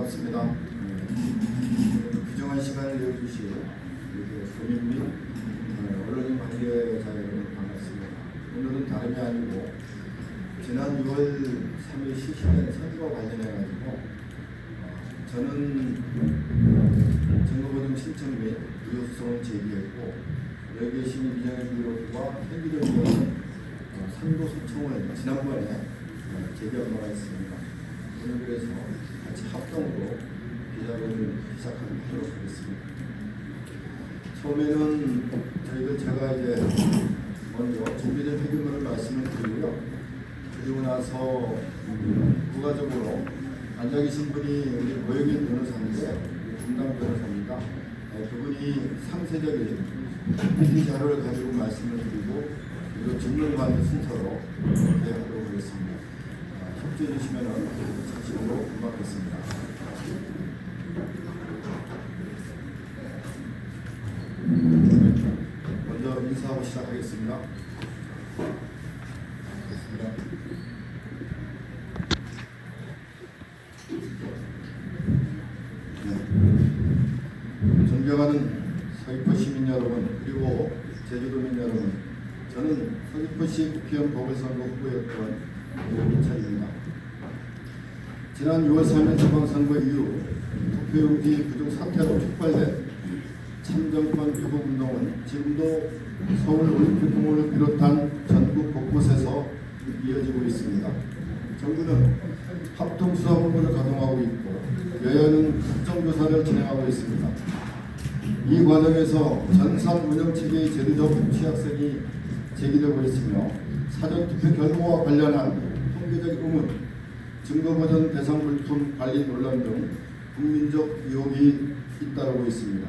반갑습니다. 귀중한 시간을 내어주신 국민 및 언론인 관계자 여러분 반갑습니다. 오늘은 다름이 아니고 지난 6월 3일 실시된 선거와 관련해가지고 저는 증거보증 신청 및 무효소송을 제기했고 여기 계신 이정현 비로와 행기적인 선고 소송을 지난번에 제기한 바가 있습니다. 오늘 그래서 같이 합동으로 기자회견을 시작하도록 하겠습니다. 처음에는 제가 이제 먼저 준비된 회견문을 말씀을 드리고요. 그리고 나서 부가적으로 앉아 계신 분이 우리 고영인 변호사인데 분당 변호사입니다. 그분이 상세적인 PPT 자료를 가지고 말씀을 드리고 그리고 질문과의 순서로 이렇게 하도록 하겠습니다. 협조해 주시면 사실로 고맙겠습니다. 먼저 인사하고 시작하겠습니다. 존경하는 서귀포 시민 여러분 그리고 제주도민 여러분, 저는 서귀포시 국회의원 보궐선거 후보였던 윤민철입니다. 지난 6월 3일 지방선거 이후 투표용지 부족 사태로 촉발된 참정권 위복운동은 지금도 서울올림픽공원을 비롯한 전국 곳곳에서 이어지고 있습니다. 정부는 합동수사본부를 가동하고 있고 여야는 국정조사를 진행하고 있습니다. 이 과정에서 전산 운영체계의 제도적 취약성이 제기되고 있으며 사전투표 결과와 관련한 통계적 의문, 증거보전 대상 물품 관리 논란 등 국민적 의혹이 잇따르고 있습니다.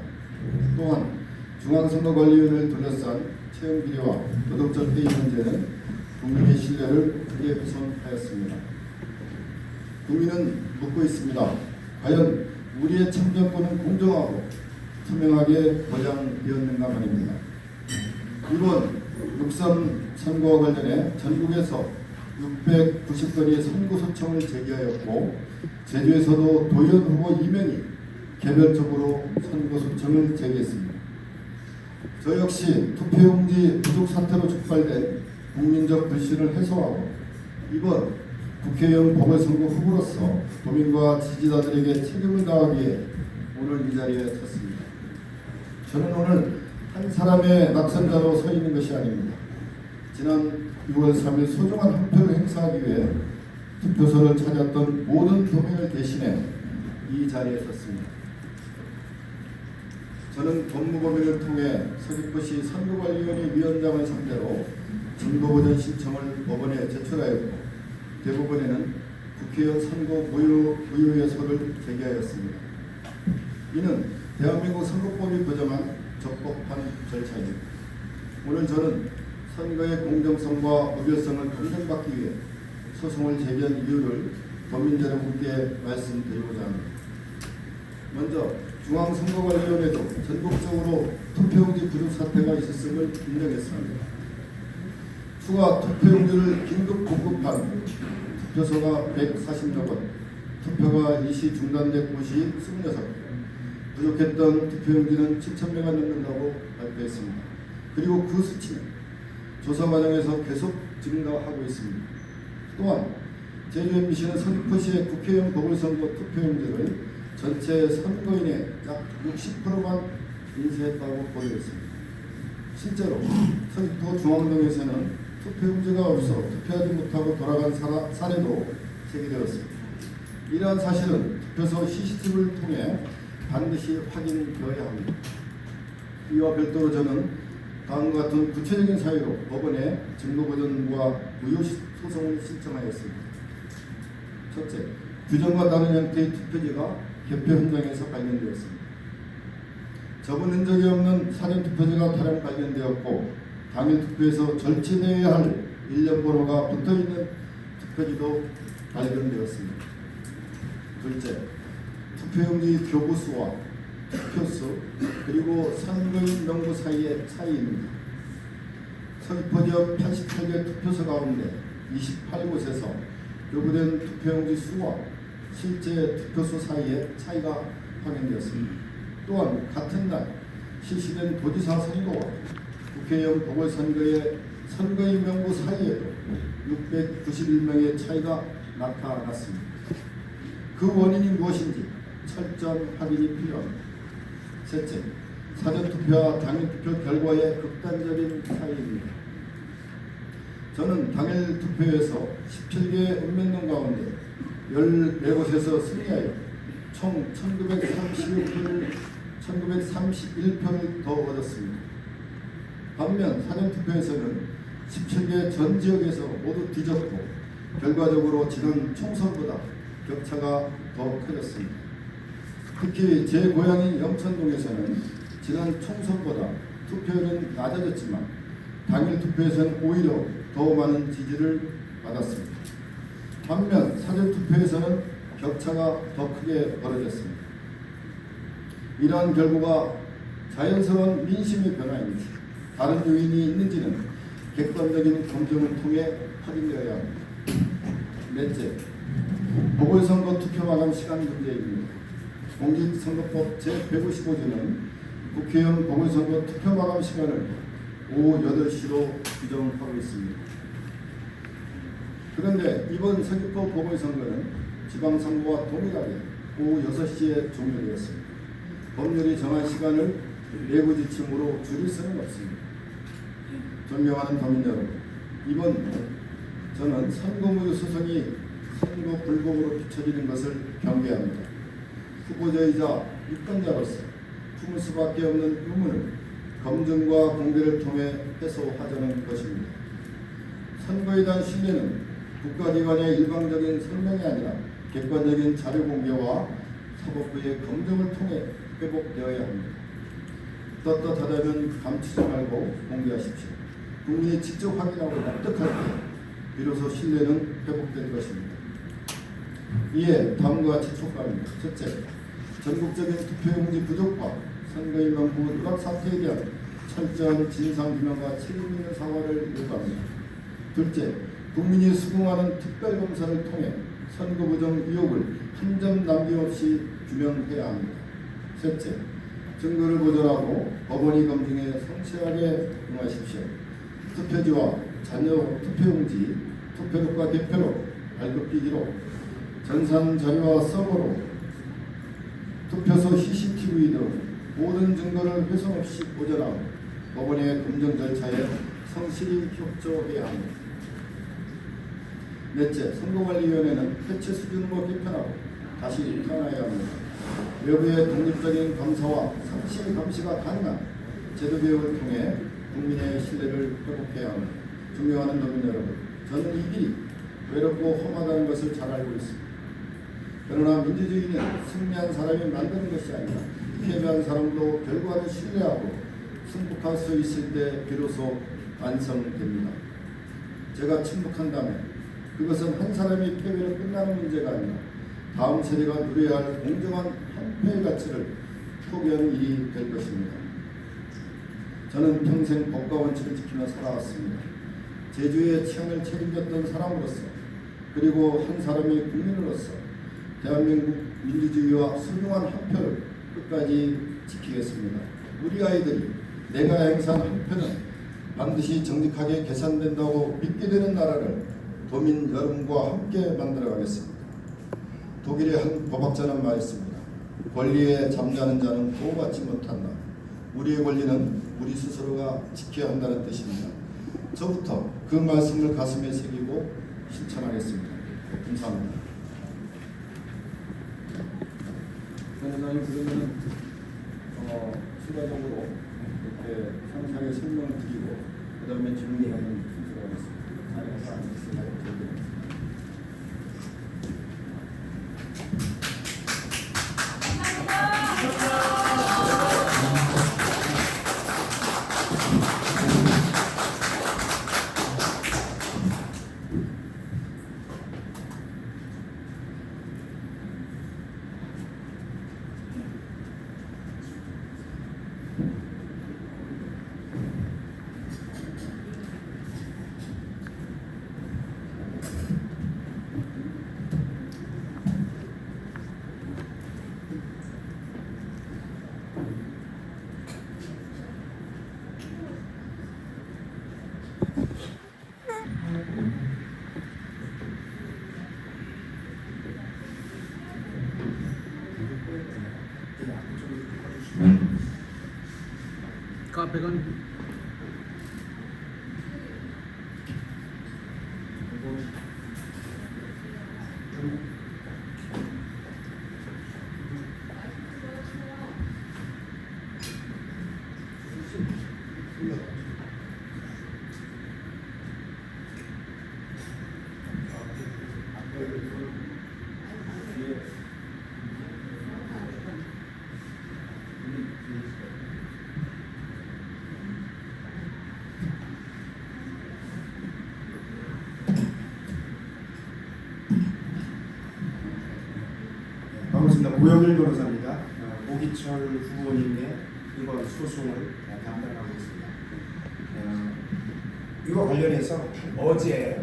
또한 중앙선거관리위원회를 둘러싼 채용 비리와 도덕적 해이 문제는 국민의 신뢰를 크게 훼손하였습니다. 국민은 묻고 있습니다. 과연 우리의 참정권은 공정하고 투명하게 보장되었는가 말입니다. 이번 6.3 선거와 관련해 전국에서 690건의 선고 소청을 제기하였고 제주에서도 도의원 후보 2명이 개별적으로 선고 소청을 제기했습니다. 저 역시 투표용지 부족 사태로 촉발된 국민적 불신을 해소하고 이번 국회의원 보궐선거 후보로서 도민과 지지자들에게 책임을 다하기 위해 오늘 이 자리에 섰습니다. 저는 오늘 한 사람의 낙선자로 서 있는 것이 아닙니다. 지난 6월 3일 소중한 한 표를 행사하기 위해 투표소를 찾았던 모든 도민을 대신해 이 자리에 섰습니다. 저는 법무법인을 통해 서귀포시 선거관리위원회 위원장을 상대로 증거보전 신청을 법원에 제출하였고 대법원에는 국회의원 선거 무효예소를 제기하였습니다. 이는 대한민국 선거법이 규정한 적법한 절차입니다. 오늘 저는 선거의 공정성과 무결성을 검증받기 위해 소송을 제기한 이유를 도민 여러분께 말씀드리고자 합니다. 먼저 중앙선거관리위원회도 전국적으로 투표용지 부족 사태가 있었음을 인정했습니다. 추가 투표용지를 긴급 공급한 투표소가 140여 곳, 투표가 일시 중단된 곳이 26곳, 부족했던 투표용지는 7,000명가 넘는다고 발표했습니다. 그리고 그 수치는 조사 과정에서 계속 증가하고 있습니다. 또한 제주 MBC는 서귀포시의 국회의원 보궐선거 투표용지를 전체 선거인의 약 60%만 인쇄했다고 보도했습니다. 실제로 서귀포 중앙동에서는 투표용지가 없어 투표하지 못하고 돌아간 사례도 제기되었습니다. 이러한 사실은 투표소 CCTV를 통해 반드시 확인되어야 합니다. 이와 별도로 저는 다음과 같은 구체적인 사유로 법원에 증거보전과 무효소송을 신청하였습니다. 첫째, 규정과 다른 형태의 투표지가 개표 현장에서 발견되었습니다. 접은 흔적이 없는 사전투표지가 다량 발견되었고 당일 투표에서 절취되어야 할 일련 번호가 붙어있는 투표지도 발견되었습니다. 둘째, 투표용지 교부수와 투표수 그리고 선거인 명부 사이의 차이입니다. 서귀포 지역 88개 투표소 가운데 28곳에서 요구된 투표용지 수와 실제 투표소 사이에 차이가 확인되었습니다. 또한 같은 날 실시된 도지사 선거와 국회의원 보궐선거의 선거인 명부 사이에도 691명의 차이가 나타났습니다. 그 원인이 무엇인지 철저한 확인이 필요합니다. 셋째, 사전투표와 당일투표 결과의 극단적인 차이입니다. 저는 당일투표에서 17개의 읍면동 가운데 14곳에서 승리하여 총 1931표를 더 얻었습니다. 반면 사전투표에서는 17개 전 지역에서 모두 뒤졌고 결과적으로 지난 총선보다 격차가 더 커졌습니다. 특히 제 고향인 영천동에서는 지난 총선보다 투표율은 낮아졌지만 당일 투표에서는 오히려 더 많은 지지를 받았습니다. 반면 사전투표에서는 격차가 더 크게 벌어졌습니다. 이러한 결과가 자연스러운 민심의 변화인지 다른 요인이 있는지는 객관적인 검증을 통해 확인되어야 합니다. 넷째, 보궐선거 투표 마감 시간 문제입니다. 공직선거법 제155조는 국회의원 보궐선거 투표 마감 시간을 오후 8시로 규정하고 있습니다. 그런데 이번 서귀포 보궐선거는 지방선거와 동일하게 오후 6시에 종료되었습니다. 법률이 정한 시간을 내부 지침으로 줄일 수는 없습니다. 존경하는 도민 여러분, 이번 저는 선거무효 소송이 선거 불복으로 비춰지는 것을 경계합니다. 후보자이자 유권자로서 품을 수밖에 없는 의문을 검증과 공개를 통해 해소하자는 것입니다. 선거에 대한 신뢰는 국가기관의 일방적인 설명이 아니라 객관적인 자료 공개와 사법부의 검증을 통해 회복되어야 합니다. 떳떳하다면 감추지 말고 공개하십시오. 국민이 직접 확인하고 납득할 때 비로소 신뢰는 회복될 것입니다. 이에 다음과 같이 촉구합니다. 첫째, 전국적인 투표용지 부족과 선거인 명부 누락 사태에 대한 철저한 진상규명과 책임있는 사과를 요구합니다. 둘째, 국민이 수긍하는 특별검사를 통해 선거 부정 의혹을 한 점 남김없이 규명해야 합니다. 셋째, 증거를 보존하고 법원이 검증에 성실하게 응하십시오. 투표지와 잔여 투표용지, 투표록과 개표록, 발급기기록, 전산 자료와 서버로 투표소 CCTV 등 모든 증거를 훼손 없이 보존하고 법원의 검증 절차에 성실히 협조해야 합니다. 넷째, 선거관리위원회는 해체 수준으로 개편하고 다시 태어나야 합니다. 외부의 독립적인 감사와 상시 감시가 가능한 제도 개혁을 통해 국민의 신뢰를 회복해야 합니다. 존경하는 도민 여러분, 저는 이 길이 외롭고 험하다는 것을 잘 알고 있습니다. 그러나 민주주의는 승리한 사람이 만드는 것이 아니라 패배한 사람도 결과를 신뢰하고 승복할 수 있을 때 비로소 완성됩니다. 제가 침묵한다면 그것은 한 사람이 패배로 끝나는 문제가 아니라 다음 세대가 누려야 할 공정한 한패의 가치를 포기하는 일이 될 것입니다. 저는 평생 법과 원칙을 지키며 살아왔습니다. 제주의 치안을 책임졌던 사람으로서 그리고 한 사람의 국민으로서 대한민국 민주주의와 소중한 한 표를 끝까지 지키겠습니다. 우리 아이들이 내가 행사한 한 표는 반드시 정직하게 계산된다고 믿게 되는 나라를 도민 여러분과 함께 만들어가겠습니다. 독일의 한 법학자는 말했습니다. 권리에 잠자는 자는 보호받지 못한다. 우리의 권리는 우리 스스로가 지켜야 한다는 뜻입니다. 저부터 그 말씀을 가슴에 새기고 실천하겠습니다. 감사합니다. 선생님, 그러면 추가적으로 이렇게 상세하게 설명을 드리고 그 다음에 질문하는 순서가 있습니다. 자리에서 앉으시라고 드립니다. 카페건 반갑습니다. 고영일 변호사입니다. 오기철 후보님의 이번 소송을 담당하고 있습니다. 이와 관련해서 어제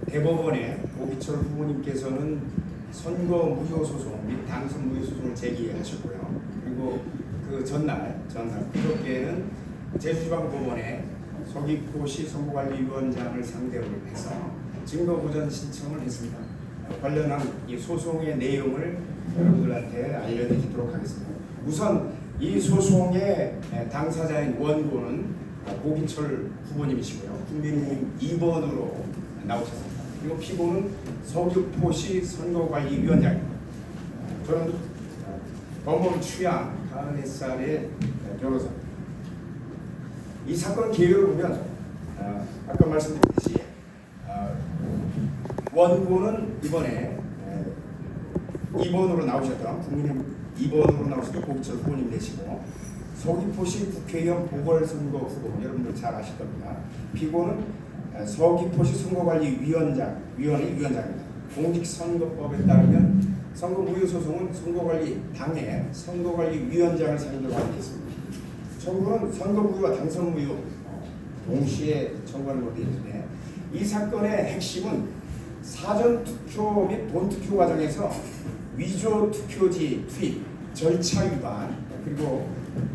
대법원에 오기철 후보님께서는 선거 무효 소송 및 당선 무효 소송을 제기하셨고요. 그리고 그 전날 그저께는 제주지방법원에 서귀포시 선거관리위원장을 상대로 해서 증거 보전 신청을 했습니다. 관련한 이 소송의 내용을 여러분들한테 알려드리도록 하겠습니다. 우선 이 소송의 당사자인 원고는 오기철 후보님이시고요. 국민의힘 2번으로 나오셨습니다. 그리고 피고는 서귀포시 선거관리위원장입니다. 저는 범범 취향 44살의 변호사입니다. 이 사건 개요를 보면 아까 말씀드렸듯이 원고는 이번에 2번으로 나오셨던 국민의힘 2번으로 나오셨던 오기철 후보님 되시고 서귀포시 국회의원 보궐선거 후보 여러분들 잘 아실 겁니다. 피고는 서귀포시 선거관리위원장의 위원장입니다. 공직선거법에 따르면 선거무효소송은 선거관리당의 선거관리위원장을 상대로 하게 되어 있습니다. 청구는 선거무효와 당선무효 동시에 청구하는 것으로 되어 있는데 이 사건의 핵심은 사전투표 및 본투표 과정에서 위조 투표지 투입, 절차 위반, 그리고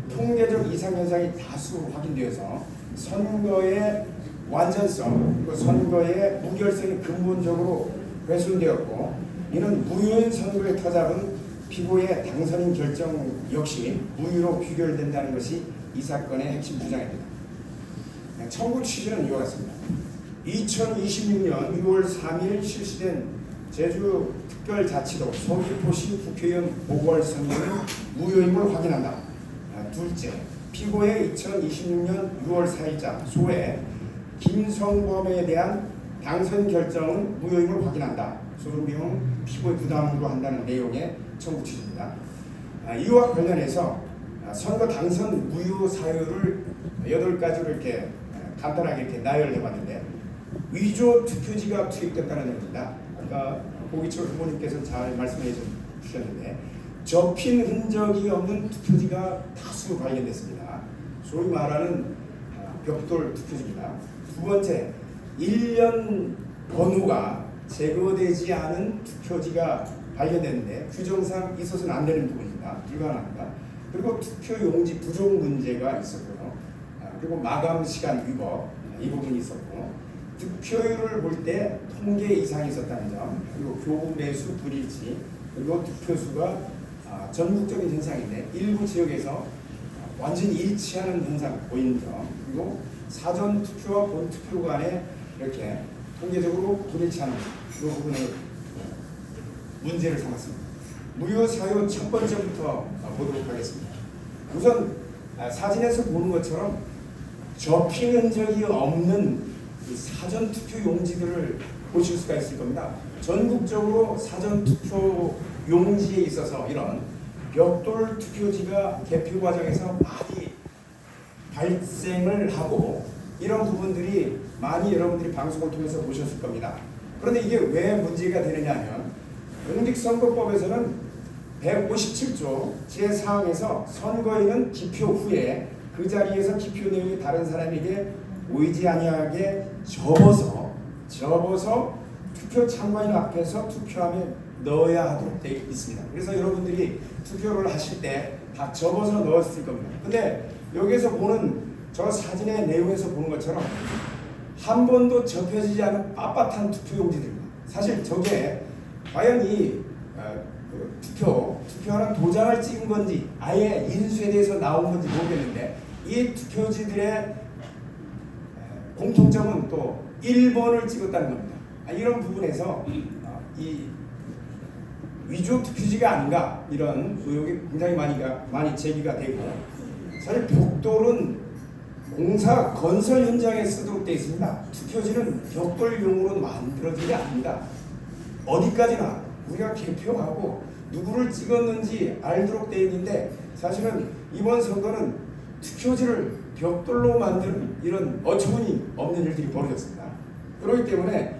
통계적 이상 현상이 다수 확인되어서 선거의 완전성, 그리고 선거의 무결성이 근본적으로 훼손되었고, 이는 무효인 선거의 터잡은 피고의 당선인 결정 역시 무효로 귀결된다는 것이 이 사건의 핵심 주장입니다. 청구 취지는 이와 같습니다. 2026년 6월 3일 실시된 제주특별자치도 서귀포시 국회의원 보궐선거는 무효임을 확인한다. 둘째, 피고의 2026년 6월 4일자 소외 김성범에 대한 당선 결정은 무효임을 확인한다. 소송 비용 피고의 부담으로 한다는 내용의 청구 취지입니다. 이와 관련해서 선거 당선 무효 사유를 8가지로 이렇게 간단하게 이렇게 나열해봤는데 위조 투표지가 투입됐다는 얘기입니다. 아까 오기철 후보님께서 잘 말씀해 주셨는데 접힌 흔적이 없는 투표지가 다수 발견됐습니다. 소위 말하는 벽돌 투표지입니다. 두 번째, 1년 번호가 제거되지 않은 투표지가 발견됐는데 규정상 있어서는 안 되는 부분입니다. 불가능합니다. 그리고 투표 용지 부족 문제가 있었고요. 그리고 마감 시간 위법 이 부분이 있었고 득표율을 볼 때 통계 이상이 있었다는 점, 그리고 교부 매수 불일치, 그리고 득표수가 전국적인 현상인데 일부 지역에서 완전히 일치하는 현상 보이는 점, 그리고 사전 투표와 본 투표 간에 이렇게 통계적으로 불일치하는 이 부분을 문제를 삼았습니다. 무효 사유 첫 번째부터 보도록 하겠습니다. 우선 사진에서 보는 것처럼 접힌 흔적이 없는 사전 투표 용지들을 보실 수가 있을 겁니다. 전국적으로 사전 투표 용지에 있어서 이런 벽돌 투표지가 개표 과정에서 많이 발생을 하고 이런 부분들이 많이 여러분들이 방송을 통해서 보셨을 겁니다. 그런데 이게 왜 문제가 되느냐 하면 공직선거법에서는 157조 제4항에서 선거인은 기표 후에 그 자리에서 기표 내용이 다른 사람에게 보이지 아니하게 접어서 투표 참관인 앞에서 투표함에 넣어야 하도록 되어 있습니다. 그래서 여러분들이 투표를 하실 때 다 접어서 넣었을 겁니다. 근데 여기서 보는 저 사진의 내용에서 보는 것처럼 한 번도 접혀지지 않은 빳빳한 투표용지들입니다. 사실 저게 과연 이 투표하는 도장을 찍은 건지 아예 인수에 대해서 나온 건지 모르겠는데 이 투표지들의 공통점은 또 1번을 찍었다는 겁니다. 이런 부분에서 이 위조 투표지가 아닌가 이런 의혹이 굉장히 많이 제기가 되고, 사실 벽돌은 공사 건설 현장에 쓰도록 되어 있습니다. 투표지는 벽돌용으로 만들어진 게 아닙니다. 어디까지나 우리가 개표하고 누구를 찍었는지 알도록 되어 있는데, 사실은 이번 선거는 투표지를 벽돌로 만드는 이런 어처구니 없는 일들이 벌어졌습니다. 그렇기 때문에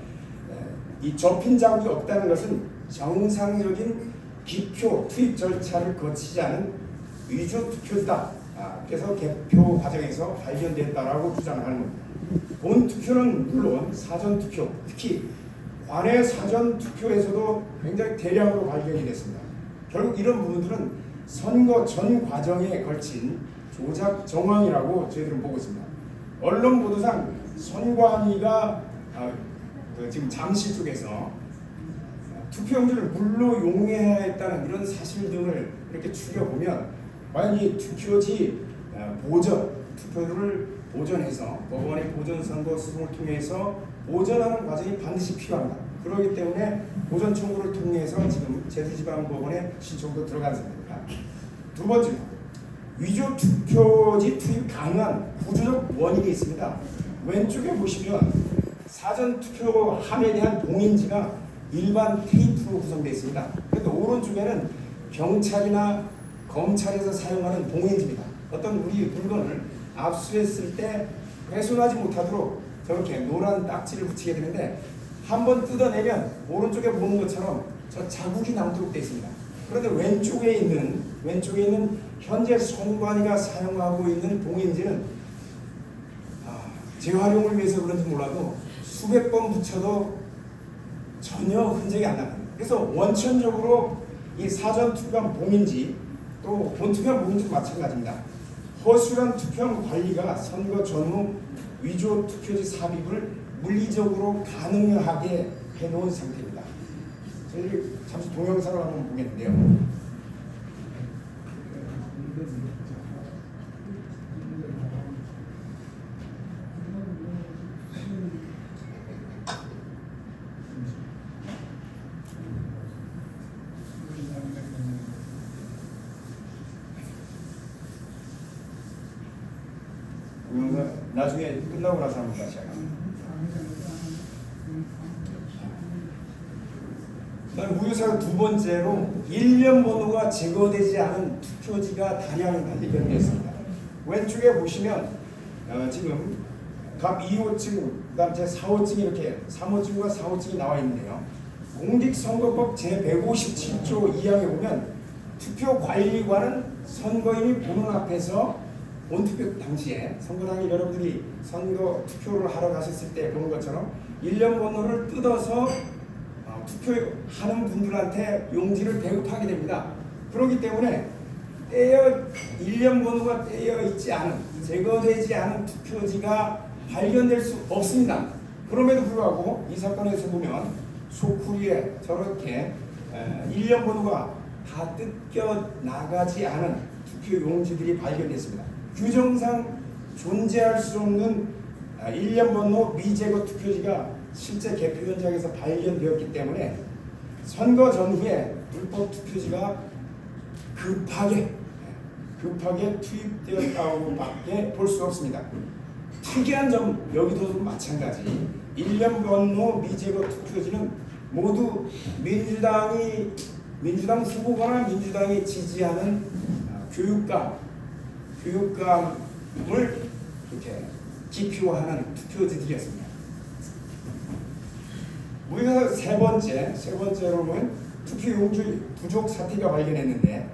이 접힌 자국이 없다는 것은 정상적인 기표 투입 절차를 거치지 않은 위조 투표지다. 그래서 개표 과정에서 발견됐다라고 주장하는 겁니다. 본 투표는 물론 사전 투표, 특히 관외 사전 투표에서도 굉장히 대량으로 발견이 됐습니다. 결국 이런 부분들은 선거 전 과정에 걸친 조작 정황이라고 저희들은 보고 있습니다. 언론 보도상 선관위가 지금 잠실 쪽에서 투표용지를 물로 용해야 했다는 이런 사실 등을 이렇게 추려보면, 과연 이 투표지 투표를 보존해서 법원의 보존선거 수정을 통해서 보존하는 과정이 반드시 필요합니다. 그렇기 때문에 보존 청구를 통해서 지금 제주지방법원에 신청도 들어간 상태입니다. 두 번째, 위조 투표지 투입 가능한 구조적 원인이 있습니다. 왼쪽에 보시면 사전 투표함에 대한 봉인지가 일반 테이프로 구성되어 있습니다. 그런데 오른쪽에는 경찰이나 검찰에서 사용하는 봉인지입니다. 어떤 우리 물건을 압수했을 때 훼손하지 못하도록 저렇게 노란 딱지를 붙이게 되는데, 한번 뜯어내면 오른쪽에 보는 것처럼 저 자국이 남도록 되어 있습니다. 그런데 왼쪽에 있는 현재 선관위가 사용하고 있는 봉인지는 재활용을 위해서 그런지 몰라도 수백 번 붙여도 전혀 흔적이 안 나요. 그래서 원천적으로 이 사전 투표함 봉인지 또 본 투표함 봉인지도 마찬가지입니다. 허술한 투표함 관리가 선거 전후 위조 투표지 삽입을 물리적으로 가능하게 해놓은 상태입니다. 저희 잠시 동영상을 한번 보겠는데요. 나중에 끝나고 나서 한번 다시 하겠습니다. 무효사고 두 번째로 일련 번호가 제거되지 않은 투표지가 다량 발견됐습니다. 왼쪽에 보시면 지금 갑 2호증, 그다음 제 4호증이 이렇게 3호증과 4호증이 나와 있는데요. 공직선거법 제 157조 2항에 보면 투표관리관은 선거인이 보는 앞에서 본투표 당시에 선거당일 여러분들이 선거 투표를 하러 가셨을 때 보는 것처럼 일련 번호를 뜯어서 투표하는 분들한테 용지를 배급하게 됩니다. 그렇기 때문에 일련 번호가 떼어 있지 않은, 제거되지 않은 투표지가 발견될 수 없습니다. 그럼에도 불구하고 이 사건에서 보면 소쿠리에 저렇게 일련 번호가 다 뜯겨 나가지 않은 투표 용지들이 발견됐습니다. 규정상 존재할 수 없는 일련 번호 미제거 투표지가 실제 개표 현장에서 발견되었기 때문에 선거 전후에 불법 투표지가 급하게 투입되었다고밖에 볼 수 없습니다. 특이한 점 여기도 마찬가지. 일련 번호 미제거 투표지는 모두 민주당 후보거나 민주당이 지지하는 교육감을 이렇게 기표하는 투표지들이었습니다. 우리가 세 번째로는 투표 용지 부족 사태가 발견했는데,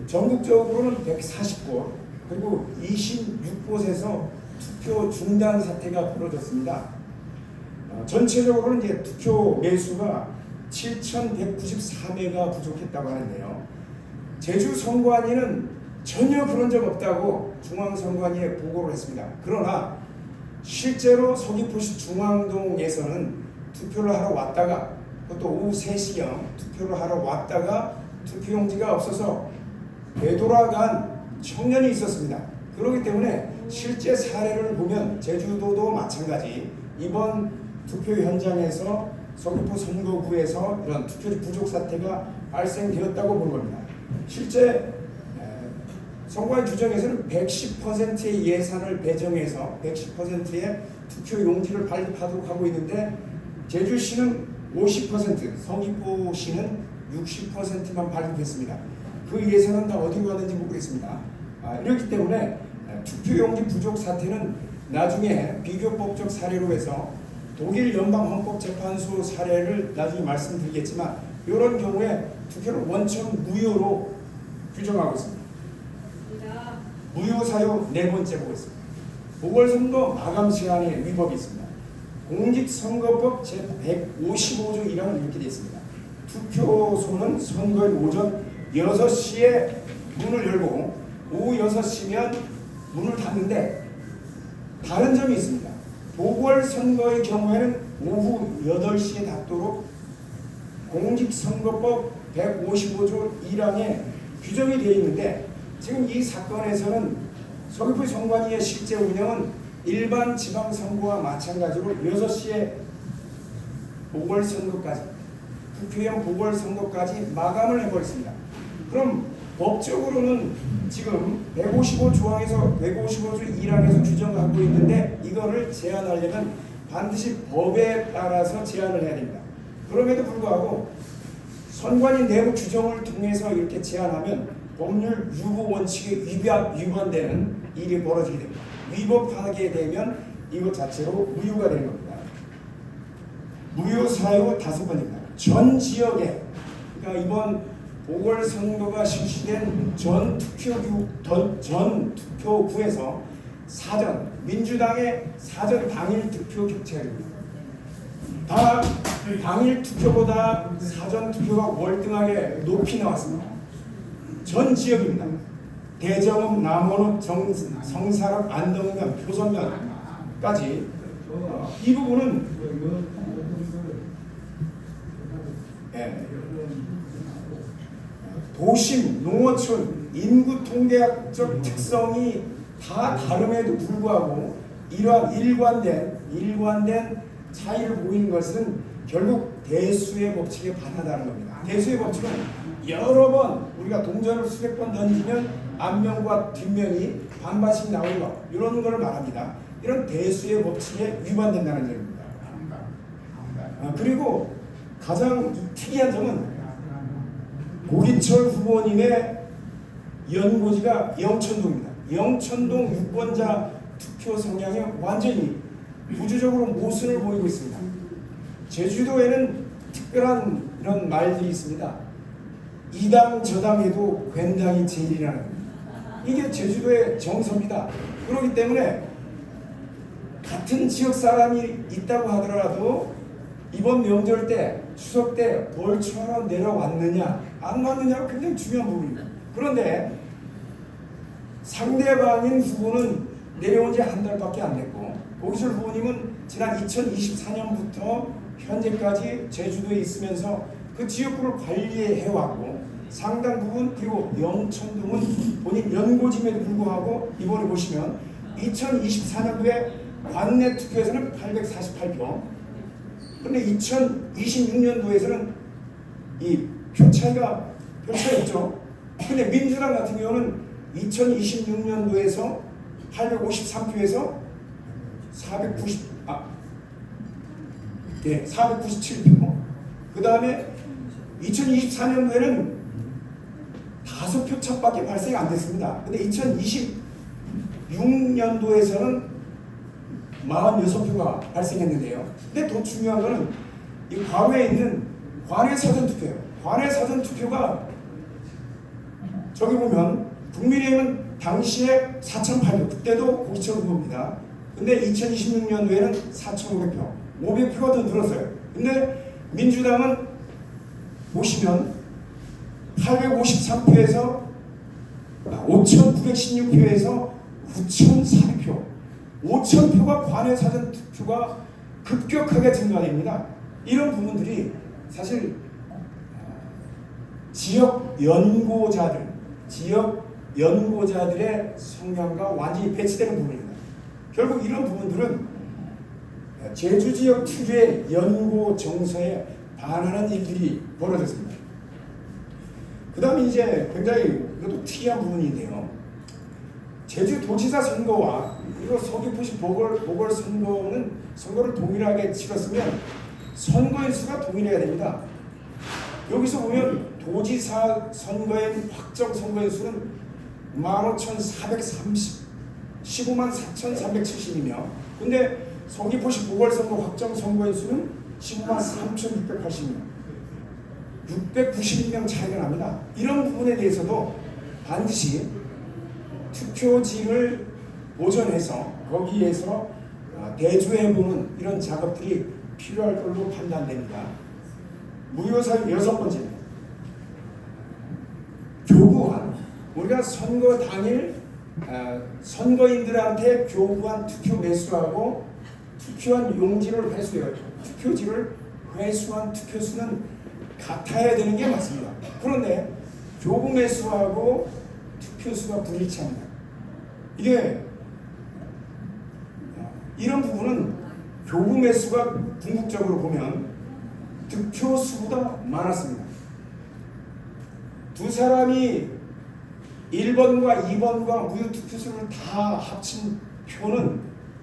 전국적으로는 140곳 그리고 26곳에서 투표 중단 사태가 벌어졌습니다. 전체적으로는 이제 투표 매수가 7,194매가 부족했다고 하는데요. 제주 선관위는 전혀 그런 적 없다고 중앙선관위에 보고를 했습니다. 그러나 실제로 서귀포시 중앙동에서는 투표를 하러 왔다가 그것도 오후 3시경 투표를 하러 왔다가 투표용지가 없어서 되돌아간 청년이 있었습니다. 그렇기 때문에 실제 사례를 보면 제주도도 마찬가지 이번 투표 현장에서 서귀포 선거구에서 이런 투표지 부족 사태가 발생되었다고 보는 겁니다. 실제 선관위 규정에서는 110%의 예산을 배정해서 110%의 투표 용지를 발급하도록 하고 있는데 제주시는 50%, 서귀포시는 60%만 발급했습니다. 그 예산은 다 어디로 가는지 모르겠습니다. 이렇기 때문에 투표용지 부족 사태는 나중에 비교법적 사례로 해서 독일 연방헌법재판소 사례를 나중에 말씀드리겠지만 이런 경우에 투표를 원천 무효로 규정하고 있습니다. 무효 사유 4번째 보겠습니다. 보궐선거 마감 시간에 위법이 있습니다. 공직선거법 제155조 1항은 이렇게 되어 있습니다. 투표소는 선거일 오전 6시에 문을 열고 오후 6시면 문을 닫는데 다른 점이 있습니다. 보궐선거의 경우에는 오후 8시에 닫도록 공직선거법 155조 1항에 규정이 되어 있는데 지금 이 사건에서는 서귀포 선관위의 실제 운영은 일반 지방선거와 마찬가지로 6시에 보궐선거까지 국회의원 보궐선거까지 마감을 해버렸습니다. 그럼 법적으로는 지금 155조항에서 155조 1항에서 규정하고 있는데 이거를 제한하려면 반드시 법에 따라서 제한을 해야 됩니다. 그럼에도 불구하고 선관위 내부 규정을 통해서 이렇게 제한하면 법률 유보 원칙에 위반되는 일이 벌어지게 됩니다. 위법하게 되면 이것 자체로 무효가 되는 겁니다. 무효 사유 5번입니다. 전 지역에 그러니까 이번 보궐선거가 실시된 전 투표구에서 사전 민주당의 사전 당일 투표 격차입니다. 다 당일 투표보다 사전 투표가 월등하게 높이 나왔습니다. 전 지역입니다. 대정읍, 남원읍, 성사읍, 안동면, 표선면까지 이 부분은 도심, 농어촌, 인구 통계학적 특성이 다 다름에도 불구하고 이러한 일관된 차이를 보이는 것은 결국 대수의 법칙에 반하다는 겁니다. 대수의 법칙은 여러 번 우리가 동전을 수백 번 던지면 앞면과 뒷면이 반반씩 나오는 것 이런 걸 말합니다. 이런 대수의 법칙에 위반된다는 점입니다. 그리고 가장 특이한 점은 고기철 후보님의 연고지가 영천동입니다. 영천동 유권자 투표 성향이 완전히 구조적으로 모순을 보이고 있습니다. 제주도에는 특별한 이런 말들이 있습니다. 이당 저당해도 괜당이 제일이라는 겁니다. 이게 제주도의 정서입니다. 그렇기 때문에 같은 지역 사람이 있다고 하더라도 이번 명절 때 추석 때 벌초하러 내려왔느냐 안 왔느냐가 굉장히 중요한 부분입니다. 그런데 상대방인 후보는 내려온 지 한 달밖에 안 됐고 고기철 후보님은 지난 2024년부터 현재까지 제주도에 있으면서 그 지역구를 관리해왔고 상당 부분 그리고 영천동은 본인 연고짐에도 불구하고 이번에 보시면 2024년도에 관내 투표에서는 848표 그런데 2026년도에서는 이 표 차이가 별 차이 없죠. 근데 민주당 같은 경우는 2026년도에서 853표에서 497표. 그 다음에 2024년도에는 5표 차밖에 발생이 안 됐습니다. 근데 2026년도에서는 46표가 발생했는데요. 근데 더 중요한 거는 이 과거에 있는 관외 사전투표예요. 관외 사전투표가 저기 보면 국민의힘은 당시에 4,800표, 그때도 고기철 후보입니다. 근데 2026년도에는 4,500표, 500표가 더 늘었어요. 근데 민주당은 보시면 853표에서 5,916표에서 9,400표, 5,000표가 관외 사전 투표가 급격하게 증가됩니다. 이런 부분들이 사실 지역 연고자들의 성향과 완전히 배치되는 부분입니다. 결국 이런 부분들은 제주 지역 특유의 연고 정서에 반하는 일들이 벌어졌습니다. 그 다음에 이제 굉장히 이것도 특이한 부분인데요. 제주도지사 선거와 그리고 서귀포시 보궐선거는 선거를 동일하게 치렀으면 선거인 수가 동일해야 됩니다. 여기서 보면 도지사 선거인 확정 선거인 수는 15,430, 154,370이며 근데 서귀포시 보궐선거 확정 선거인 수는 153,680명 692명 차이가 납니다. 이런 부분에 대해서도 반드시 투표지를 보존해서 거기에서 대조해보는 이런 작업들이 필요할 걸로 판단됩니다. 무효사유 6번째입니다. 교부한 우리가 선거 당일 선거인들한테 교부한 투표 매수하고 투표한 용지를 투표지를 회수한 투표수는 같아야 되는 게 맞습니다. 그런데 교부 매수하고 투표수가 불일치합니다. 이게 이런 부분은 교부 매수가 궁극적으로 보면 득표수보다 많았습니다. 두 사람이 1번과 2번과 무효 투표수를 다 합친 표는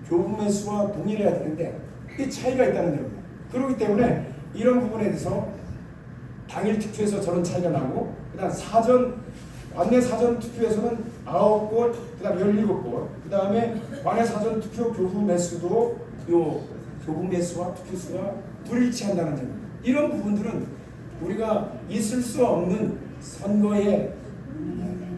교부 매수와 동일해야 되는데 이게 차이가 있다는 겁니다. 그렇기 때문에 이런 부분에 대해서 당일 투표에서 저런 차이가 나고 그다음 관내 사전 투표에서는 9곳, 그다음 17곳, 그다음에 관내 사전 투표 교부 매수도 요 교부 매수와 투표수가 불일치한다는 점입니다. 이런 부분들은 우리가 있을 수 없는 선거에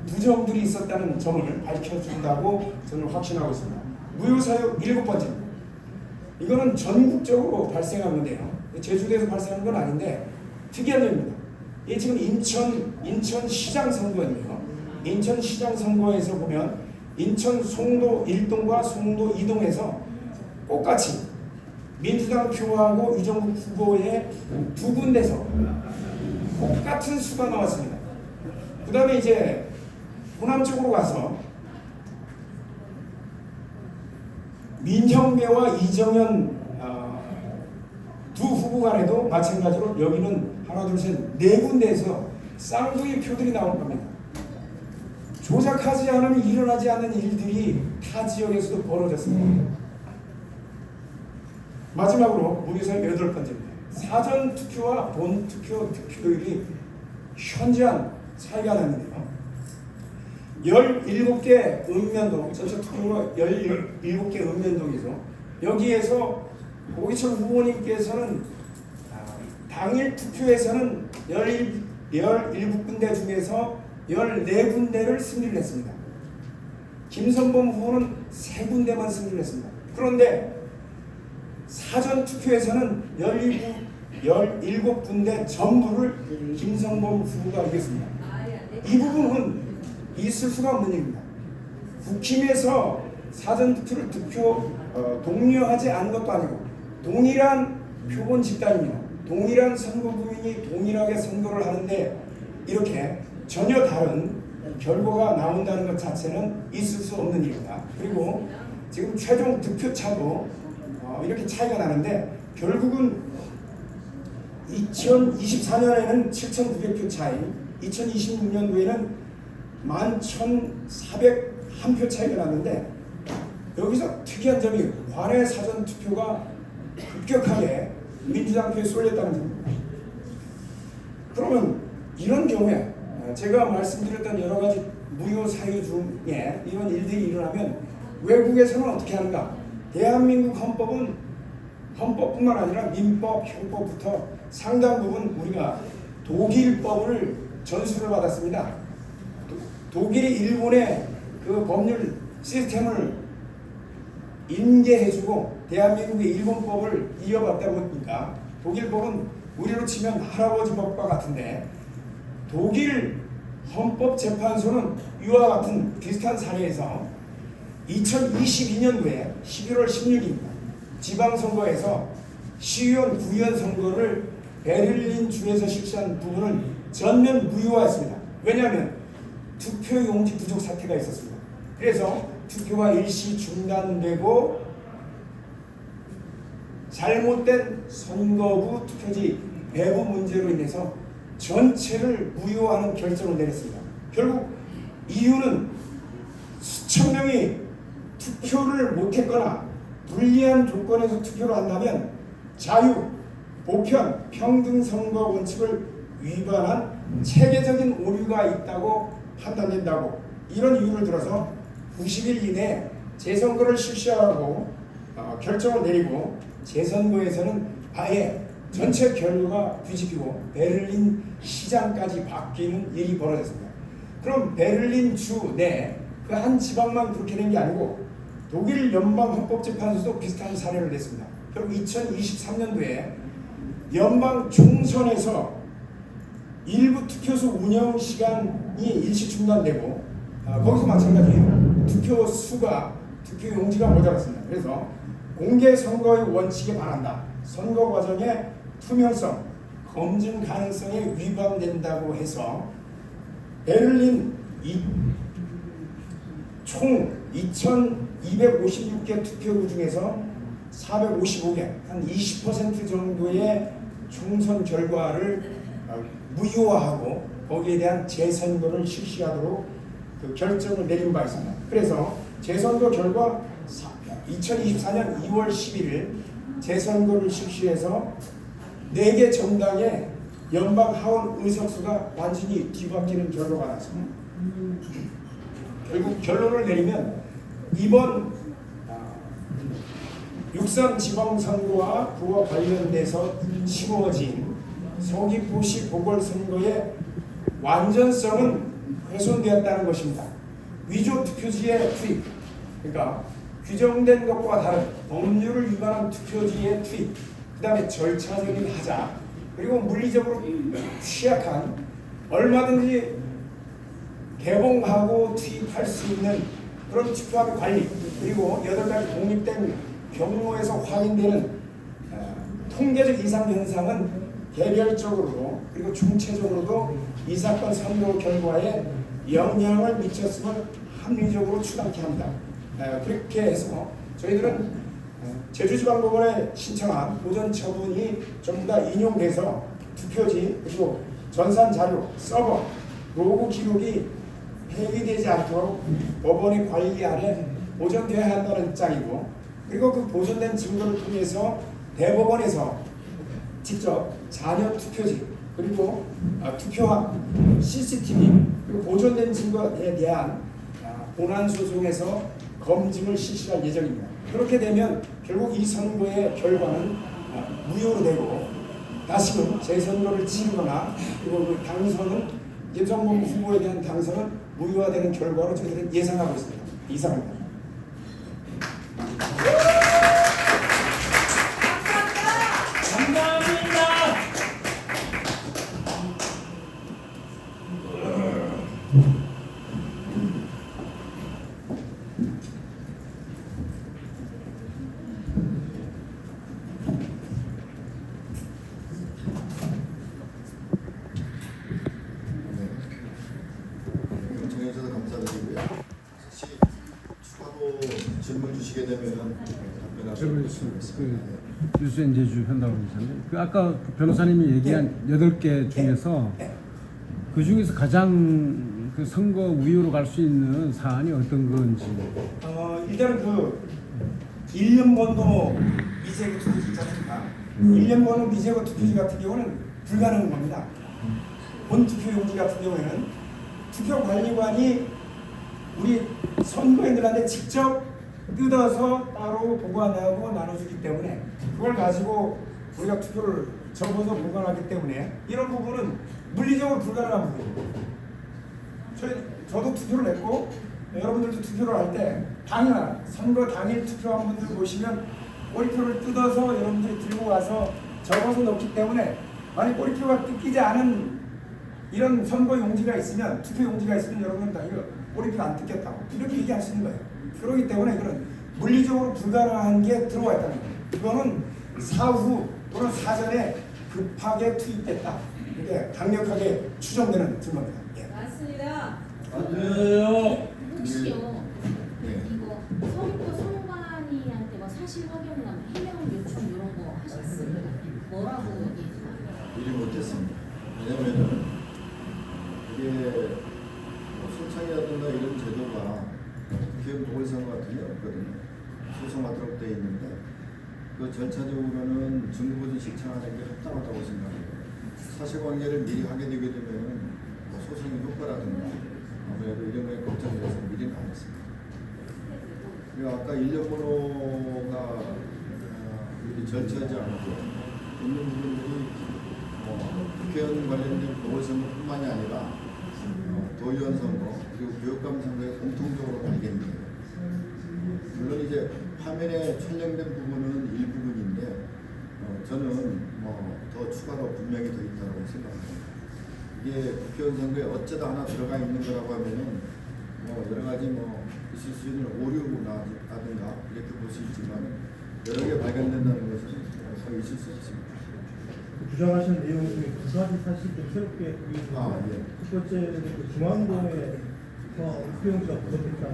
부정들이 있었다는 점을 밝혀준다고 저는 확신하고 있습니다. 무효사유 7번째입니다. 이거는 전국적으로 발생한 건데요. 제주도에서 발생한 건 아닌데 특이한 점입니다. 이게 지금 인천시장 선거인데요. 인천시장 선거에서 보면 인천 송도 1동과 송도 2동에서 똑같이 민주당 표하고 이정국 후보의 두 군데서 똑같은 수가 나왔습니다. 그 다음에 이제 호남 쪽으로 가서 민형배와 이정현 두 후보 간에도 마찬가지로 여기는 하나 둘 셋 네 군데에서 쌍둥이 표들이 나올 겁니다. 조작하지 않으면 일어나지 않는 일들이 타 지역에서도 벌어졌습니다. 마지막으로 무효사유 8번째입니다. 사전 투표와 본 투표 득표율이 현저한 차이가 나는데요. 17개 읍면동, 전체 투표가 17개 읍면동이죠. 여기에서 고기철 후보님께서는 당일 투표에서는 17군데 중에서 14군데를 승리를 했습니다. 김선범 후보는 3군데만 승리를 했습니다. 그런데 사전 투표에서는 17군데 전부를 김선범 후보가 이겼습니다. 이 부분은 있을 수가 없는 일입니다. 국힘에서 사전 투표를 독려하지 않은 것도 아니고 동일한 표본 집단입니다. 동일한 선거구민이 동일하게 선거를 하는데 이렇게 전혀 다른 결과가 나온다는 것 자체는 있을 수 없는 일입니다. 그리고 지금 최종 득표차도 이렇게 차이가 나는데 결국은 2024년에는 7,900표 차이, 2026년도에는 11,401표 차이가 났는데 여기서 특이한 점이 관외 사전 투표가 급격하게 민주당 표에 쏠렸다는 점입니다. 그러면 이런 경우에 제가 말씀드렸던 여러 가지 무효 사유 중에 이런 일들이 일어나면 외국에서는 어떻게 하는가? 대한민국 헌법은 헌법뿐만 아니라 민법, 형법부터 상당 부분 우리가 독일법을 전수를 받았습니다. 독일이 일본의 그 법률 시스템을 인계해주고 대한민국의 일본법을 이어받다 보니까 독일법은 우리로 치면 할아버지 법과 같은데 독일 헌법재판소는 이와 같은 비슷한 사례에서 2022년도에 11월 16일입니다. 지방선거에서 시의원, 구의원 선거를 베를린 주에서 실시한 부분은 전면 무효화했습니다. 왜냐하면 투표용지 부족 사태가 있었습니다. 그래서 투표가 일시 중단되고 잘못된 선거구 투표지 배부 문제로 인해서 전체를 무효화하는 결정을 내렸습니다. 결국 이유는 수천 명이 투표를 못했거나 불리한 조건에서 투표를 한다면 자유, 보편, 평등 선거 원칙을 위반한 체계적인 오류가 있다고 판단된다고 이런 이유를 들어서 90일 이내에 재선거를 실시하라고 결정을 내리고 재선거에서는 아예 전체 결과가 뒤집히고 베를린 시장까지 바뀌는 일이 벌어졌습니다. 그럼 베를린 주 내 그 한 지방만 그렇게 된 게 아니고 독일 연방헌법재판소도 비슷한 사례를 냈습니다. 그럼 2023년도에 연방 총선에서 일부 투표소 운영 시간이 일시 중단되고 거기서 마찬가지예요. 투표 수가 투표 용지가 모자랐습니다. 그래서 공개 선거의 원칙에 반한다. 선거 과정의 투명성, 검증 가능성에 위반된다고 해서 베를린 총 2,256개 투표구 중에서 455개, 한 20% 정도의 총선 결과를 무효화하고 거기에 대한 재선거를 실시하도록 그 결정을 내린 바 있습니다. 그래서 재선거 결과 2024년 2월 11일 재선거를 실시해서 4개 정당의 연방 하원 의석수가 완전히 뒤바뀌는 결과가 나왔습니다. 결국 결론을 내리면 이번 육선 지방선거와 그와 관련돼서 치루어진 서귀포시 보궐선거의 완전성은 훼손되었다는 것입니다. 위조 투표지의 투입, 그러니까 규정된 것과 다른 법률을 위반한 투표지의 투입, 그 다음에 절차적인 하자, 그리고 물리적으로 취약한 얼마든지 개봉하고 투입할 수 있는 그런 투표함의 관리, 그리고 8가지 독립된 경로에서 확인되는 통계적 이상 현상은 개별적으로도 그리고 중체적으로도 이 사건 선거 결과에 영향을 미쳤음을 합리적으로 추정케 합니다. 그렇게 해서 저희들은 제주지방법원에 신청한 보전 처분이 전부 다 인용돼서 투표지 그리고 전산 자료, 서버, 로그 기록이 폐기되지 않도록 법원의 관리 아래 보존되어야 한다는 입장이고, 그리고 그 보존된 증거를 통해서 대법원에서 직접 자녀 투표지 그리고 투표함, CCTV 그리고 보존된 증거에 대한 본안 소송에서 검증을 실시할 예정입니다. 그렇게 되면 결국 이 선거의 결과는 무효로 되고 다시금 재선거를 치르거나 그리고 그 당선은 김성범 후보에 대한 당선은 무효화되는 결과로 저희들은 예상하고 있습니다. 이상입니다. 정해주셔서 감사드리고요. 혹시 추가로 질문 주시게 되면은 답변하도록 하겠습니다. 유수엔 제주 현다고이사님, 그 아까 그 변호사님이 얘기한 8개 중에서 그 중에서 가장 그 선거 우위로 갈 수 있는 사안이 어떤 건지. 일단은 그 1년 번호 미세고 투표지 있지 않습니까? 1년 번호 미세고 투표지 같은 경우는 불가능한 겁니다. 본 투표용지 같은 경우에는 투표관리관이 우리 선거인들한테 직접 뜯어서 따로 보관하고 나눠주기 때문에 그걸 가지고 우리가 투표를 접어서 보관하기 때문에 이런 부분은 물리적으로 불가능한 부분입니다. 저도 투표를 했고 여러분들도 투표를 할 때 당일 선거 당일 투표한 분들 보시면 꼬리표를 뜯어서 여러분들이 들고 와서 접어서 넣기 때문에 만약 꼬리표가 뜯기지 않은 이런 선거 용지가 있으면, 투표 용지가 있으면 여러분은 다 이거 꼬리표 안 뜯겼다고 이렇게 얘기할 수 있는 거예요. 그렇기 때문에 이거는 물리적으로 불가능한 게 들어와 있다는 거예요. 이거는 사후 또는 사전에 급하게 투입됐다. 이게 강력하게 추정되는 증거입니다. 예. 맞습니다. 맞아요. 혹시요 네. 이거 서귀포 선관위한테 뭐 사실 확인이나 뭐 해명 요청 이런 거 하셨습니까? 뭐라고 얘기했나요? 일을 못했습니다. 왜냐면은 이게 뭐 소창이라든가 이런 제도가 국회의원 보궐선거 같은 게 없거든요. 소송하도록 되어 있는데 그 절차적으로는 증거보전 신청하는 게 합당하다고 생각해요. 사실관계를 미리 하게 되게 되면 뭐 소송의 효과라든가 아무래도 이런 거에 걱정돼서 미리는 안 했습니다. 그리고 아까 인력번호가 이렇게 절차하지 않고 있는 부분들이 국회의원 관련된 보궐선거뿐만이 아니라 도의원 선거 그리고 교육감 선거에 공통적으로 발견돼요. 물론 이제 화면에 촬영된 부분은 일부분인데 저는 더 추가로 분명히 더 있다고 생각합니다. 이게 국회의원 선거에 어쩌다 하나 들어가 있는 거라고 하면은 여러 가지 있을 수 있는 오류라든가 이렇게 볼 수 있지만 여러 개 발견된다는 것은 더 있을 수 있습니다. 주장하시는 내용 중에 두 가지 사실 좀 새롭게 보이는데 예. 첫 번째는 그 중앙동에서 수용지가 부족했다는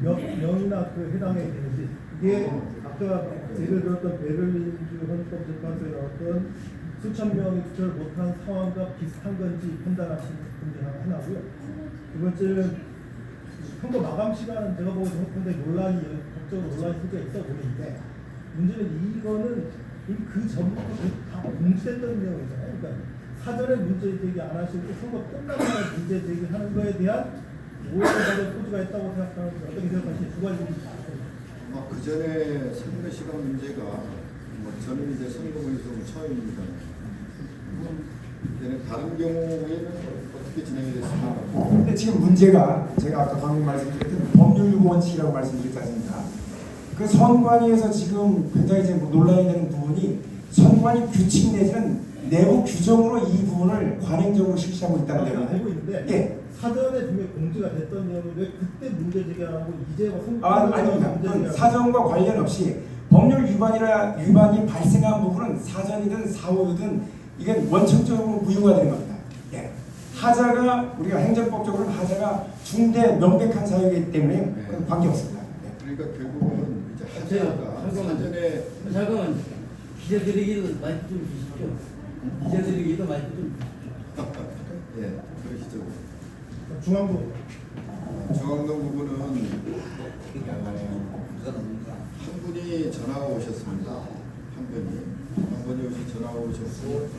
거 명이나 그 해당에 되는지 이게 아까 예를 들었던 베를린주 헌법재판소에 나왔던 수천 명이 투표를 못한 상황과 비슷한 건지 판단하시는 분이 하나고요. 두 번째는 선거 마감 시간은 제가 보기에 상당히 법적으로 논란이 소지가 있어 보이는데 문제는 이거는 그 전부터 다 공지됐던 내용이잖아요. 그러니까 사전에 문제 제기 안 하시고 선거 끝나고 문제 제기하는 거에 대한 오해를 받을 소지가 있다고 생각하는데 어떻게 생각하시는지 두 가지 있습니다. 그 전에 선거 시간 문제가 저는 이제 선거구에서 처음입니다. 다른 경우에는 어떻게 진행이 됐습니까? 근데 지금 문제가 제가 아까 방금 말씀드렸던 법률 원칙이라고 말씀드렸지 않습니까? 그 선관위에서 지금 굉장히 이제 논란이 되는 부분이 선관위 규칙 내지는 내부 규정으로 이 부분을 관행적으로 실시하고 있다는 제가 내용인데 알고 있는데 예. 사전에 분명 공지가 됐던 내용을 왜 그때 문제 제기하고 이제 선거 아닙니다. 그건 사전과 관련 없이 법률 위반이 발생한 부분은 사전이든 사후이든 이건 원칙적으로 무효가 되는 겁니다. 예. 하자가 우리가 행정법적으로는 하자가 중대 명백한 사유이기 때문에 그건 관계없습니다. 예. 그러니까 결국은 이제 하자가 사전에 잠깐만 기자들에게도 마이크 좀 주십시오. 기자들에게도 마이크 좀 예, 그러시죠. 중앙부 중앙동 부분은 한 분이 전화가 오셨습니다. 한 분이 오시 전화가 오셨고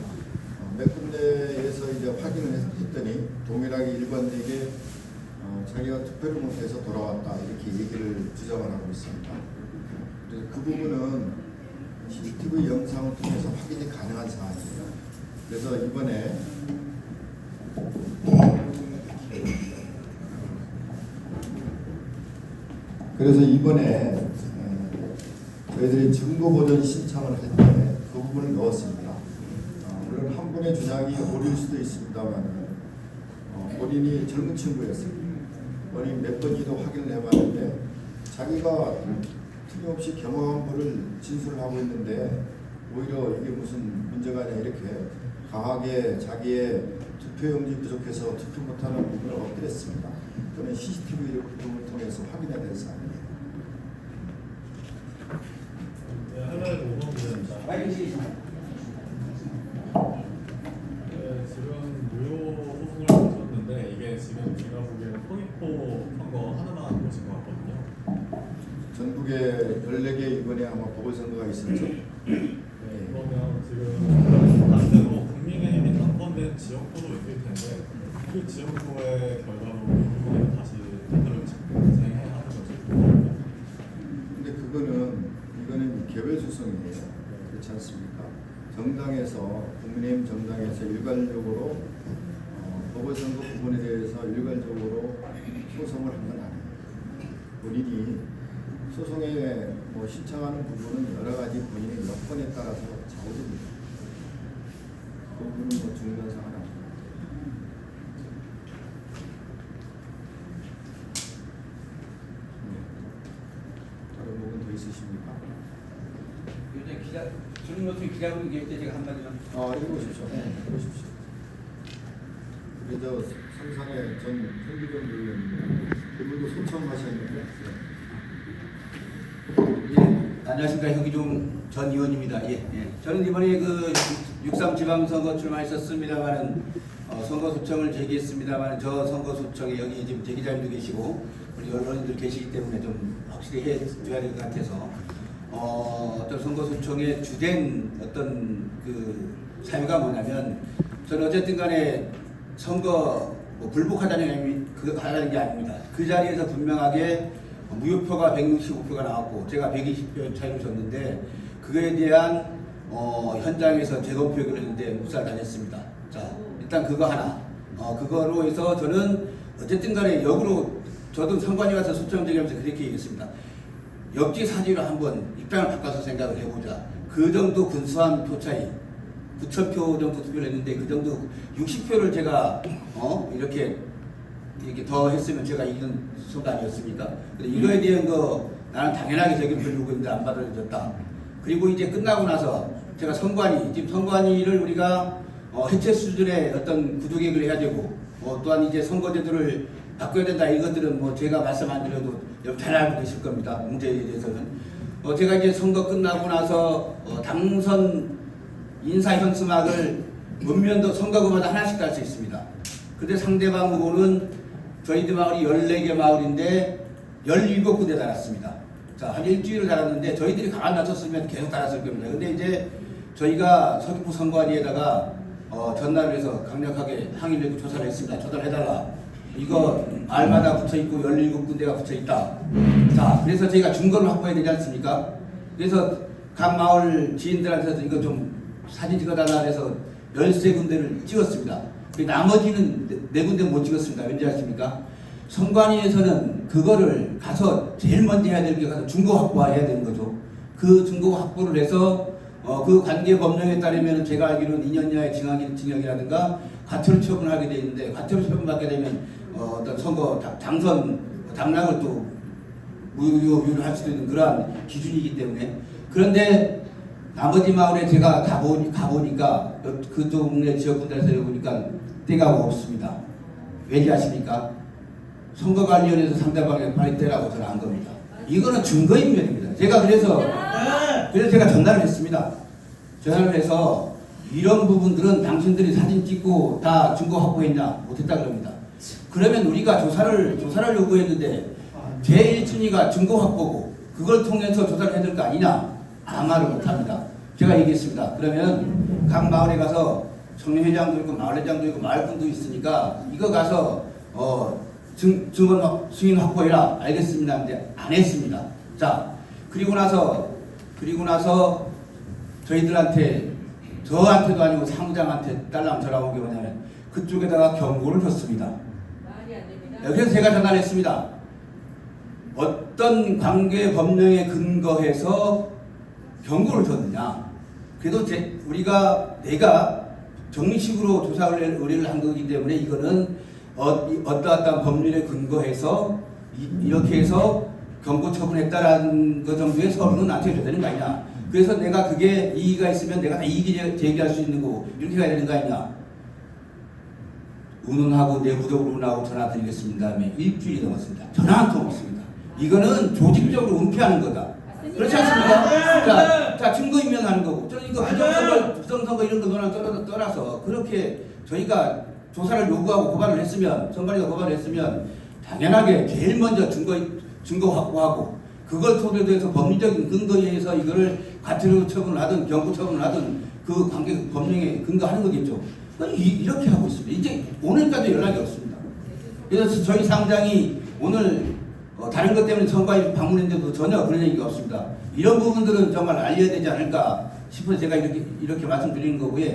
몇 군데에서 이제 확인을 했더니 동일하게 일관되게 자기가 투표를 못해서 돌아왔다 이렇게 얘기를 주장을 하고 있습니다. 그래서 그 부분은 CCTV 영상을 통해서 확인이 가능한 사안이에요. 그래서 이번에 저희들이 증거 보전 신청을 할 때 그 부분을 넣었습니다. 물론 한 분의 주장이 오류일 수도 있습니다만 본인이 젊은 친구였어요. 본인이 몇 번이도 확인을 해봤는데 자기가 틀림없이 경험한 거를 진술을 하고 있는데 오히려 이게 무슨 문제가 아니라 이렇게 강하게 자기의 투표용지 부족해서 투표 못하는 부분을 엎드렸습니다. 그는 CCTV 부분을 통해서 확인해야 될 사안입니다. 네, 하나의 5번 기자입니다. 마이크 주십시오. 네, 지금 무효 소송을 거쳤는데 이게 지금 제가 보기에는 서귀포 선거 하나만 보신 것 같거든요. 전국에 14개 이번에 아마 보궐선거가 있었죠. 네, 그러면 지금 반대로 국민의힘이 당선된 지역구도 있을 텐데 그 지역구의 결과로 국민의힘이 다시 투표를 진행해야 하는 거죠. 근데 이거는 개별 소송이에요. 그렇지 않습니까? 정당에서 국민의힘 정당에서 일괄적으로 보궐선거 부분에 대해서 일괄적으로 소송을 한 건 아니에요. 본인이 소송에 신청하는 부분은 여러 가지 본인의 여건에 따라서 좌우됩니다. 그 부분은 중요한 사항은 아닙니다. 다른 부분 더 있으십니까? 요즘 기자 주는 거 그것을 기대하고 계실 때 제가 한마디만. 읽어보십시오. 읽어보십시오. 우리 저 삼상의 전 현기경 의원님, 그분도 소청하셨는데. 예, 안녕하십니까. 현기종 전 의원입니다. 예, 예. 저는 이번에 그 6.3 지방선거 출마했었습니다만은 선거 소청을 제기했습니다만 저 선거 소청에 여기 지금 대기자님도 계시고 우리 언론인들 계시기 때문에 좀 확실히 해줘야 될 것 같아서 어떤 선거 소청의 주된 어떤 그 사유가 뭐냐면 저는 어쨌든 간에 선거 뭐 불복하자는 게 아닙니다. 그 자리에서 분명하게 무효표가 165표가 나왔고 제가 120표 차이로 졌는데 그거에 대한 현장에서 재검표를 했는데 묵살당했습니다. 자, 일단 그거 하나. 그거로 해서 저는 어쨌든 간에 역으로 저도 선관위 가서 소청 제기하면서 그렇게 얘기했습니다. 역지사지로 한번 입장을 바꿔서 생각을 해보자. 그 정도 근소한 표 차이, 9,000표 정도 투표를 했는데 그 정도 60표를 제가 이렇게 더 했으면 제가 이기는 순간 아니었습니까? 이거에 대한 거 나는 당연하게 재검표를 요구했는데 안 받아들여졌다. 그리고 이제 끝나고 나서 제가 지금 선관위를 우리가 해체 수준의 어떤 구조개혁을 해야 되고 또한 이제 선거제도를 바꿔야 된다. 이것들은 뭐 제가 말씀 안 드려도 잘 알고 계실 겁니다. 문제에 대해서는. 제가 이제 선거 끝나고 나서 당선 인사 현수막을 문면도 선거구마다 하나씩 달 수 있습니다. 근데 상대방 후보는 저희들 마을이 14개 마을인데 17군데 달았습니다. 자, 한 일주일을 달았는데 저희들이 가만 놔뒀으면 계속 달았을 겁니다. 근데 이제 저희가 서귀포 선관위에다가 전날을 해서 강력하게 항의를 내고 조사를 했습니다. 조사를 해달라. 이거 마을마다 붙어있고 17군데가 붙어있다. 자, 그래서 저희가 증거를 확보해야 되지 않습니까? 그래서 각 마을 지인들한테서 이거 좀 사진 찍어달라 해서 13군데를 찍었습니다. 나머지는 4군데 못 찍었습니다. 왠지 아십니까? 선관위에서는 그거를 가서 제일 먼저 해야 될 게 가서 증거 확보해야 되는 거죠. 그 증거 확보를 해서 그 관계 법령에 따르면 제가 알기로는 2년 이하의 징역이라든가 과태료 처분하게 돼 있는데 과태료 처분받게 되면 어떤 선거 당선 당락을 또 무효를 할 수도 있는 그러한 기준이기 때문에 그런데 나머지 마을에 제가 가보니까 그 동네 지역분들에서 해보니까 때가 없습니다. 왜지 아십니까? 선거관리위원회에서 상대방의 발이 때라고 저는 안 겁니다. 이거는 증거인멸입니다. 제가 그래서 제가 전달을 했습니다. 전화를 해서 이런 부분들은 당신들이 사진 찍고 다 증거 확보했냐 못했다 그럽니다. 그러면 우리가 조사를 요구했는데 제1순위가 증거 확보고 그걸 통해서 조사를 해야 될 거 아니냐 아무 말을 못합니다. 제가 얘기했습니다. 그러면 각 마을에 가서 청년회장도 있고 마을회장도 있고 마을분도 있으니까 이거 가서 증거 승인 확보해라. 알겠습니다. 근데 안 했습니다. 자, 그리고 나서 저한테도 아니고 사무장한테 딸랑 전화가 온 게 뭐냐면 그쪽에다가 경고를 줬습니다. 말이 안 됩니다. 그래서 제가 전화를 했습니다. 어떤 관계 법령에 근거해서 경고를 줬느냐. 그래도 내가 정식으로 조사 의뢰를 한 거기 때문에 이거는 어떠한 법률에 근거해서 이렇게 해서 경고 처분했다라는 것 정도의 서류는 나한테 줘야 되는 거 아니냐. 그래서 내가 그게 이의가 있으면 내가 다 이의 제기할 수 있는 거고 이렇게 가야 되는 거 아니냐. 의논하고 내부적으로 의논하고 전화 드리겠습니다. 다음에 일주일이 넘었습니다. 전화 한 통 없습니다. 이거는 조직적으로 은폐하는 거다. 그렇지 않습니까? 자, 증거인멸하는 거고. 저는 이거 부정선거 이런 거 논란 떠나서 그렇게 저희가 조사를 요구하고 고발을 했으면, 선관위가 고발을 했으면 당연하게 제일 먼저 증거 확보하고 그걸 토대로 해서 법리적인 근거에 의해서 이거를 과태료 처분을 하든 경고 처분을 하든 그 관계 법령에 근거하는 거겠죠. 이렇게 하고 있습니다. 이제 오늘까지 연락이 없습니다. 그래서 저희 상장이 오늘 다른 것 때문에 선관위 방문했는데도 전혀 그런 얘기가 없습니다. 이런 부분들은 정말 알려야 되지 않을까 싶어서 제가 이렇게 말씀드리는 거고요.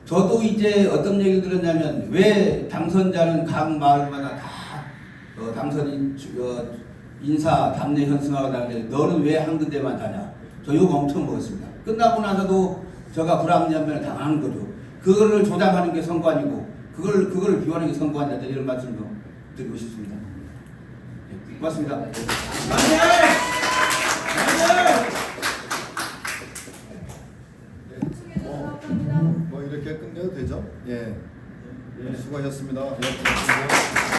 저도 이제 어떤 얘기를 들었냐면 왜 당선자는 각 마을마다 다 당선 인사 답례 현수막을 다는데 너는 왜 한 군데만 다냐. 저 욕 엄청 먹었습니다. 끝나고 나서도 제가 불합리한면을 당하는 거죠. 그거를 조장하는 게 선관위고 그거를 비호하는 게 선관위다. 이런 말씀도 드리고 싶습니다. 네, 고맙습니다. 네, 이렇게 끝내도 되죠? 예. 수고하셨습니다. 예, 고맙습니다.